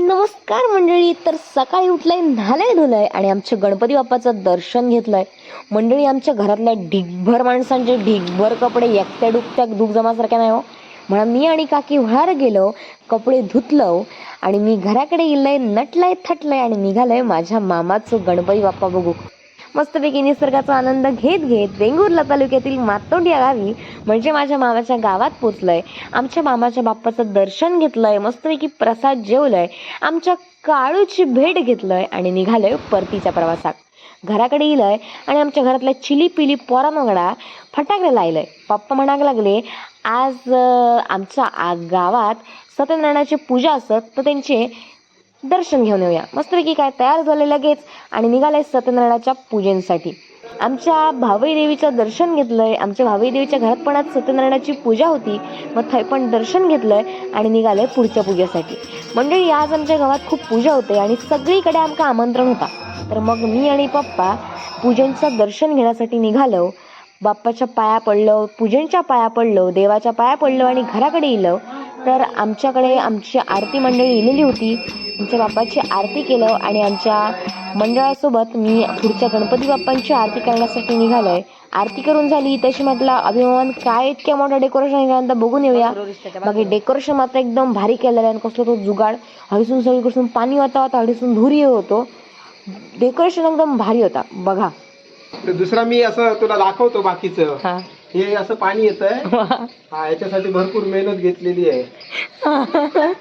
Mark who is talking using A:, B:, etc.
A: नमस्कार मंडळी. तर सकाळी उठलंय, न्हालंय धुलंय आणि आमच्या गणपती बाप्पाचं दर्शन घेतलंय. मंडळी, आमच्या घरातल्या ढिगभर माणसांचे ढिगभर कपडे एकट्या डुकत्या दुग जमासारख्या नाही हो. म्हणून मी आणि काकी व्हार गेलो, कपडे धुतलो आणि मी घराकडे गेलंय, नटलंय थटलंय आणि निघालंय माझ्या मामाचं गणपती बाप्पा बघू. मस्तपैकी निसर्गाचा आनंद घेत घेत वेंगुर्ला तालुक्यातील मातोंड या गावी म्हणजे माझ्या मामाच्या गावात पोचलंय. आमच्या मामाच्या बाप्पाचं दर्शन घेतलंय, मस्तपैकी प्रसाद जेवलंय, आमच्या काळूची भेट घेतलंय आणि निघालोय परतीच्या प्रवासात. घराकडे येलंय आणि आमच्या घरातल्या चिली पिली पोरांगडा फटाके लायलंय. पप्पा म्हणायला लागले, आज आमच्या गावात सत्यनारायणाची पूजा असत तर त्यांचे दर्शन घेऊन येऊया. मस्तपैकी काय तयार झाले लगेच आणि निघालंय सत्यनारायणाच्या पूजेसाठी. आमच्या भावई देवीचं दर्शन घेतलंय. आमच्या भावई देवीच्या घरात पण आज सत्यनारायणाची पूजा होती, मग थंय पण दर्शन घेतलंय आणि निघालंय पुढच्या पूजेसाठी. मंडळी, आज आमच्या गावात खूप पूजा होते आणि सगळीकडे आमचं आमंत्रण होता. तर मग मी आणि पप्पा पूजेचं दर्शन घेण्यासाठी निघालो. बाप्पाच्या पाया पडलो, पूजेच्या पाया पडलो, देवाच्या पाया पडलो आणि घराकडे येलो. तर आमच्याकडे आमची आरती मंडळी इलेली होती. आमच्या बाप्पाची आरती केलं आणि आमच्या मंडळासोबत मी पुढच्या गणपती बाप्पांची आरती करण्यासाठी निघालोय. आरती करून झाली तशी म्हटलं, अभिमान काय इतक्या मोठं डेकोरेशन केल्यानंतर बघून येऊया. बाकी डेकोरेशन मात्र एकदम भारी केलेलं आहे. कसलं तो जुगाड, हळीसून सगळीकडून पाणी होता होता, हळीसून धुरी होतो. डेकोरेशन एकदम भारी होता बघा.
B: दुसरा मी असं तुला दाखवतो बाकीचं. हे असं पाणी येतंय, याच्यासाठी भरपूर मेहनत घेतलेली आहे.